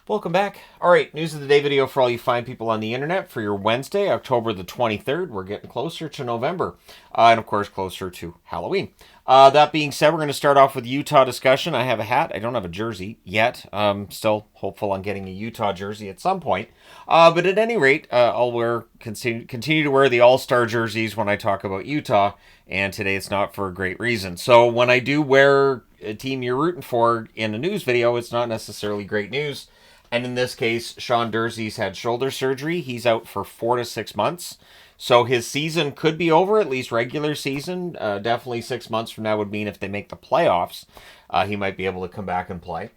Welcome back. All right, news of the day video for all you fine people on the internet for your Wednesday, October the 23rd. We're getting closer to November, and of course closer to Halloween. That being said, we're going to start off with Utah discussion. I have a hat. I don't have a jersey yet. Still hopeful on getting a Utah jersey at some point. But at any rate, I'll continue to wear the All-Star jerseys when I talk about Utah, and today it's not for a great reason. So when I do wear a team you're rooting for in a news video, it's not necessarily great news. And in this case, Sean Durzi's had shoulder surgery. He's out for 4 to 6 months. So his season could be over, at least regular season. Definitely 6 months from now would mean if they make the playoffs, he might be able to come back and play.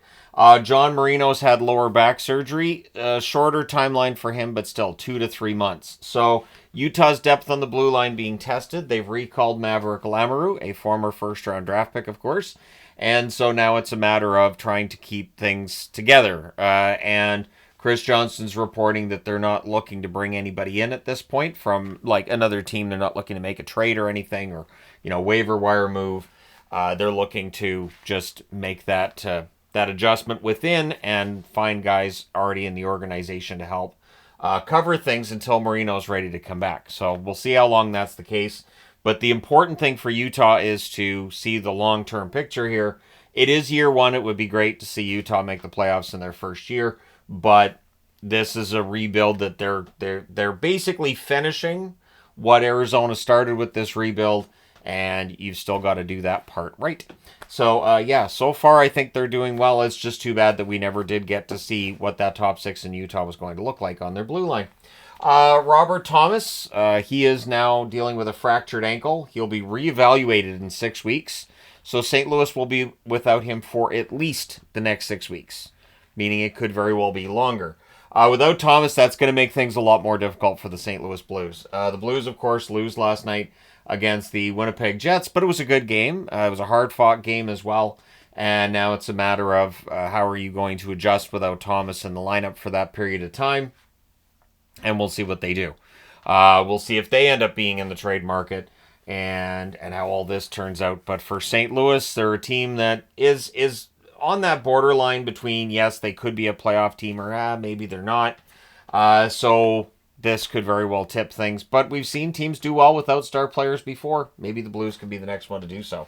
John Marino's had lower back surgery. Shorter timeline for him, but still 2 to 3 months. So Utah's depth on the blue line being tested. They've recalled Maverick Lamoureux, a former first-round draft pick, of course. And so now it's a matter of trying to keep things together. And Chris Johnston's reporting that they're not looking to bring anybody in at this point from like another team. They're not looking to make a trade or anything or, waiver wire move. They're looking to just make that adjustment within and find guys already in the organization to help cover things until Marino's ready to come back. So we'll see how long that's the case. But the important thing for Utah is to see the long-term picture here. It is year one. It would be great to see Utah make the playoffs in their first year, but this is a rebuild that they're basically finishing what Arizona started with this rebuild, and you've still got to do that part right. So, so far I think they're doing well. It's just too bad that we never did get to see what that top six in Utah was going to look like on their blue line. Robert Thomas, he is now dealing with a fractured ankle. He'll be reevaluated in 6 weeks. So St. Louis will be without him for at least the next 6 weeks, meaning it could very well be longer. Without Thomas, that's going to make things a lot more difficult for the St. Louis Blues. The Blues, of course, lose last night against the Winnipeg Jets, but it was a good game. It was a hard-fought game as well. And now it's a matter of how are you going to adjust without Thomas in the lineup for that period of time. And we'll see what they do. We'll see if they end up being in the trade market and how all this turns out. But for St. Louis, they're a team that is on that borderline between, yes, they could be a playoff team or maybe they're not. So this could very well tip things. But we've seen teams do well without star players before. Maybe the Blues could be the next one to do so.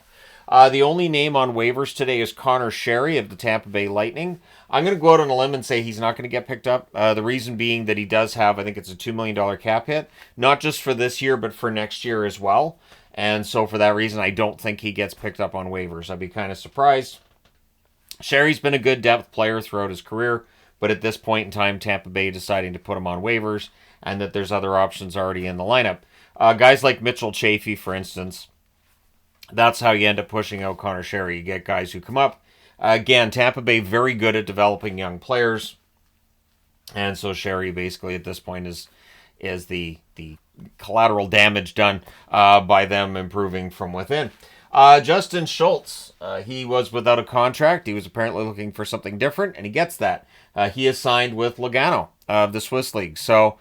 The only name on waivers today is Connor Sheary of the Tampa Bay Lightning. I'm going to go out on a limb and say he's not going to get picked up. The reason being that he does have, I think it's a $2 million cap hit, not just for this year, but for next year as well. And so for that reason, I don't think he gets picked up on waivers. I'd be kind of surprised. Sherry's been a good depth player throughout his career, but at this point in time, Tampa Bay deciding to put him on waivers and that there's other options already in the lineup. Guys like Mitchell Chafee, for instance, that's how you end up pushing out Connor Sheary. You get guys who come up. Again, Tampa Bay very good at developing young players. And so Sheary basically at this point is the collateral damage done by them improving from within. Justin Schultz, he was without a contract. He was apparently looking for something different, and he gets that. He is signed with Lugano of the Swiss League. So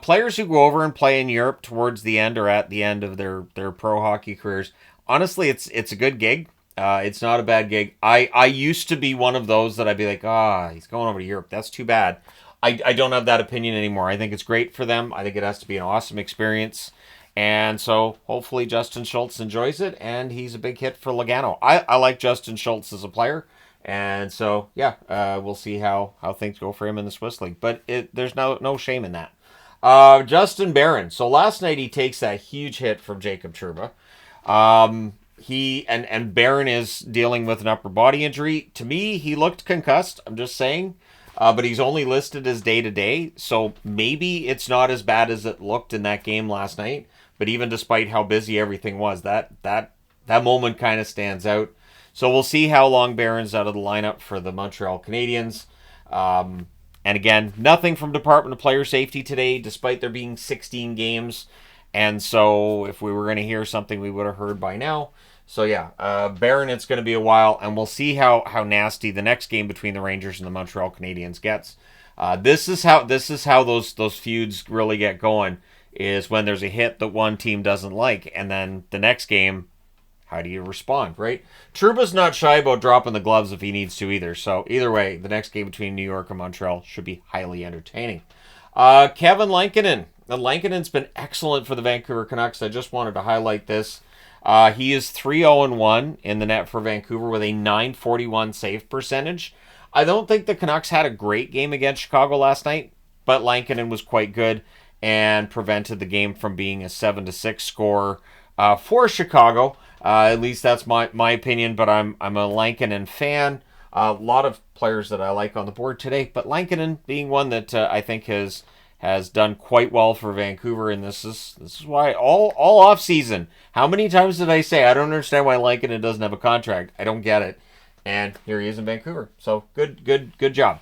players who go over and play in Europe towards the end or at the end of their pro hockey careers, honestly, it's a good gig. It's not a bad gig. I used to be one of those that I'd be like, he's going over to Europe. That's too bad. I don't have that opinion anymore. I think it's great for them. I think it has to be an awesome experience. And so hopefully Justin Schultz enjoys it, and he's a big hit for Lugano. I like Justin Schultz as a player. And so, we'll see how things go for him in the Swiss League. But there's no shame in that. Justin Barron. So last night he takes that huge hit from Jacob Trouba. He and Barron is dealing with an upper body injury. To me, he looked concussed. I'm just saying. But he's only listed as day-to-day, so maybe it's not as bad as it looked in that game last night. But even despite how busy everything was, that moment kind of stands out. So we'll see how long Barron's out of the lineup for the Montreal Canadiens. And again, nothing from Department of Player Safety today, despite there being 16 games. And so if we were going to hear something, we would have heard by now. So Barron, it's going to be a while, and we'll see how nasty the next game between the Rangers and the Montreal Canadiens gets. This is how those feuds really get going, is when there's a hit that one team doesn't like, and then the next game how do you respond, right? Trouba's not shy about dropping the gloves if he needs to either. So either way, the next game between New York and Montreal should be highly entertaining. Kevin Lankinen. Lankinen's been excellent for the Vancouver Canucks. I just wanted to highlight this. He is 3-0-1 in the net for Vancouver with a .941 save percentage. I don't think the Canucks had a great game against Chicago last night, but Lankinen was quite good and prevented the game from being a 7-6 score for Chicago. At least that's my opinion, but I'm a Lankinen fan. A lot of players that I like on the board today, but Lankinen being one that I think has done quite well for Vancouver, and this is why all off season. How many times did I say I don't understand why Lankinen doesn't have a contract? I don't get it, and here he is in Vancouver. So good job.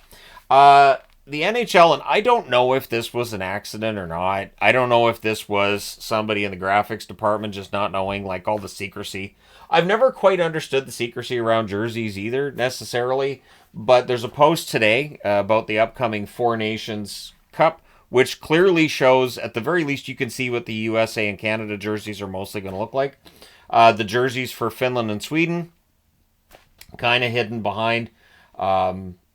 The NHL, and I don't know if this was an accident or not. I don't know if this was somebody in the graphics department just not knowing, like, all the secrecy. I've never quite understood the secrecy around jerseys either, necessarily. But there's a post today about the upcoming Four Nations Cup, which clearly shows, at the very least, you can see what the USA and Canada jerseys are mostly going to look like. The jerseys for Finland and Sweden, kind of hidden behind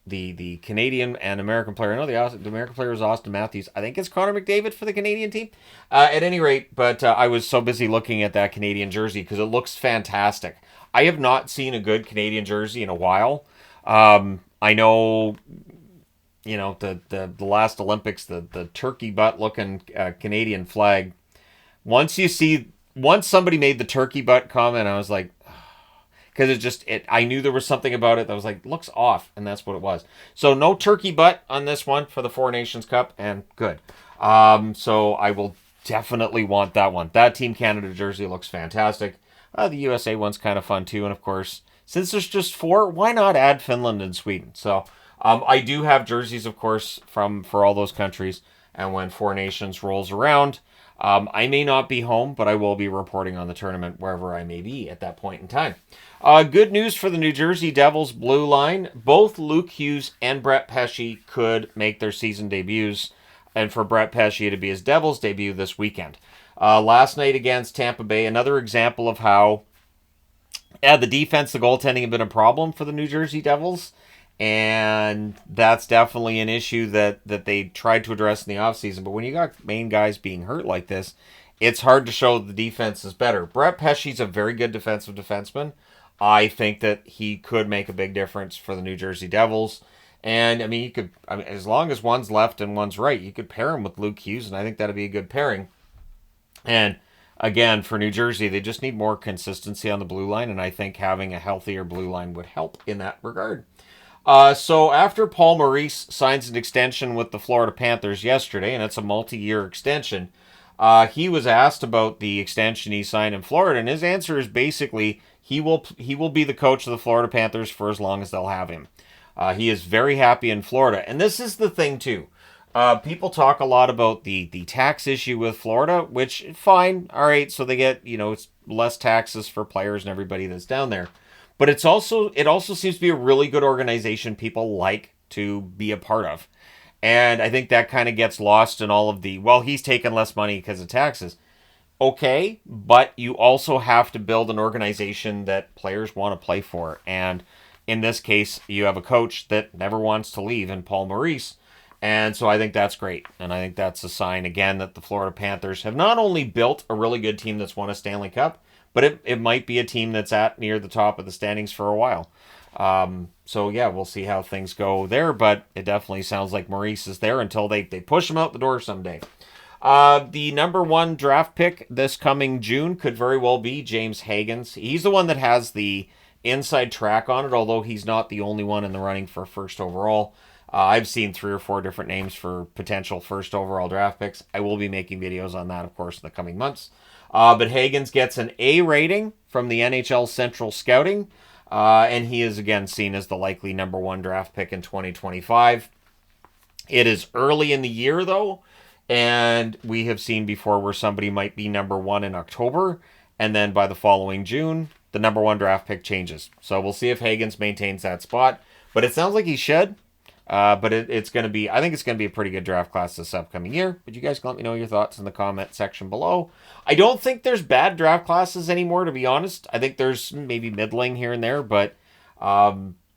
the Canadian and American player. I know the American player is Austin Matthews. I think it's Connor McDavid for the Canadian team. At any rate, but I was so busy looking at that Canadian jersey because it looks fantastic. I have not seen a good Canadian jersey in a while. I know, the last Olympics, the turkey butt looking Canadian flag. Once somebody made the turkey butt comment, I was like, because I knew there was something about it that was like, looks off, and that's what it was. So no turkey butt on this one for the Four Nations Cup, and good. So I will definitely want that one. That Team Canada jersey looks fantastic. The USA one's kind of fun too, and of course, since there's just four, why not add Finland and Sweden? So I do have jerseys, of course, for all those countries, and when Four Nations rolls around, I may not be home, but I will be reporting on the tournament wherever I may be at that point in time. Good news for the New Jersey Devils blue line. Both Luke Hughes and Brett Pesce could make their season debuts, and for Brett Pesce to be his Devils debut this weekend. Last night against Tampa Bay, another example of how the defense, the goaltending have been a problem for the New Jersey Devils, and that's definitely an issue that they tried to address in the offseason. But when you got main guys being hurt like this, it's hard to show the defense is better. Brett Pesce's a very good defensive defenseman. I think that he could make a big difference for the New Jersey Devils. And, as long as one's left and one's right, you could pair him with Luke Hughes, and I think that'd be a good pairing. And, again, for New Jersey, they just need more consistency on the blue line, and I think having a healthier blue line would help in that regard. So after Paul Maurice signs an extension with the Florida Panthers yesterday, and it's a multi-year extension, he was asked about the extension he signed in Florida, and his answer is basically he will be the coach of the Florida Panthers for as long as they'll have him. He is very happy in Florida, and this is the thing too. People talk a lot about the tax issue with Florida, which fine, all right. So they get it's less taxes for players and everybody that's down there, but it also seems to be a really good organization people like to be a part of. And I think that kind of gets lost in all of he's taking less money because of taxes. Okay, but you also have to build an organization that players want to play for. And in this case, you have a coach that never wants to leave in Paul Maurice. And so I think that's great. And I think that's a sign, again, that the Florida Panthers have not only built a really good team that's won a Stanley Cup, but it might be a team that's at near the top of the standings for a while. So yeah, we'll see how things go there, but it definitely sounds like Maurice is there until they push him out the door someday. The number 1 draft pick this coming June could very well be James Hagens. He's the one that has the inside track on it, although he's not the only one in the running for first overall. I've seen 3 or 4 different names for potential first overall draft picks. I will be making videos on that, of course, in the coming months. But Hagens gets an A rating from the NHL Central Scouting, and he is again seen as the likely number 1 draft pick in 2025. It is early in the year, though, and we have seen before where somebody might be number 1 in October, and then by the following June, the number 1 draft pick changes. So we'll see if Hagens maintains that spot, but it sounds like he should. But it's going to be, I think it's going to be a pretty good draft class this upcoming year. But you guys can let me know your thoughts in the comment section below. I don't think there's bad draft classes anymore, to be honest. I think there's maybe middling here and there, but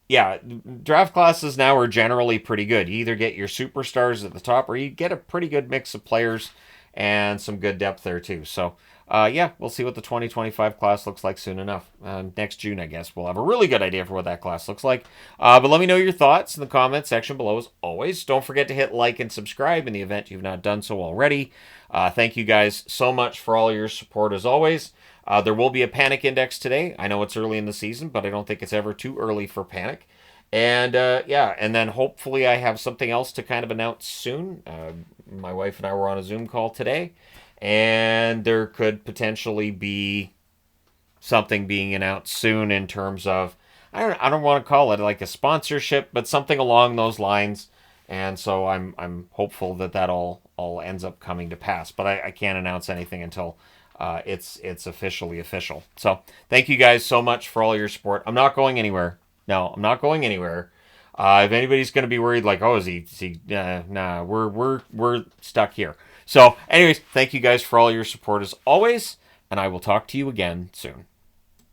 yeah, draft classes now are generally pretty good. You either get your superstars at the top or you get a pretty good mix of players and some good depth there too. So yeah, we'll see what the 2025 class looks like soon enough. Next June, I guess, we'll have a really good idea for what that class looks like. But let me know your thoughts in the comment section below as always. Don't forget to hit like and subscribe in the event you've not done so already. Thank you guys so much for all your support as always. There will be a panic index today. I know it's early in the season, but I don't think it's ever too early for panic. And yeah, and then hopefully I have something else to kind of announce soon. My wife and I were on a Zoom call today, and there could potentially be something being announced soon in terms of, I don't want to call it like a sponsorship, but something along those lines. And so I'm hopeful that all ends up coming to pass. But I can't announce anything until it's officially official. So thank you guys so much for all your support. I'm not going anywhere. No, I'm not going anywhere. If anybody's going to be worried, like, oh, is he? Nah, we're stuck here. So, anyways, thank you guys for all your support as always, and I will talk to you again soon.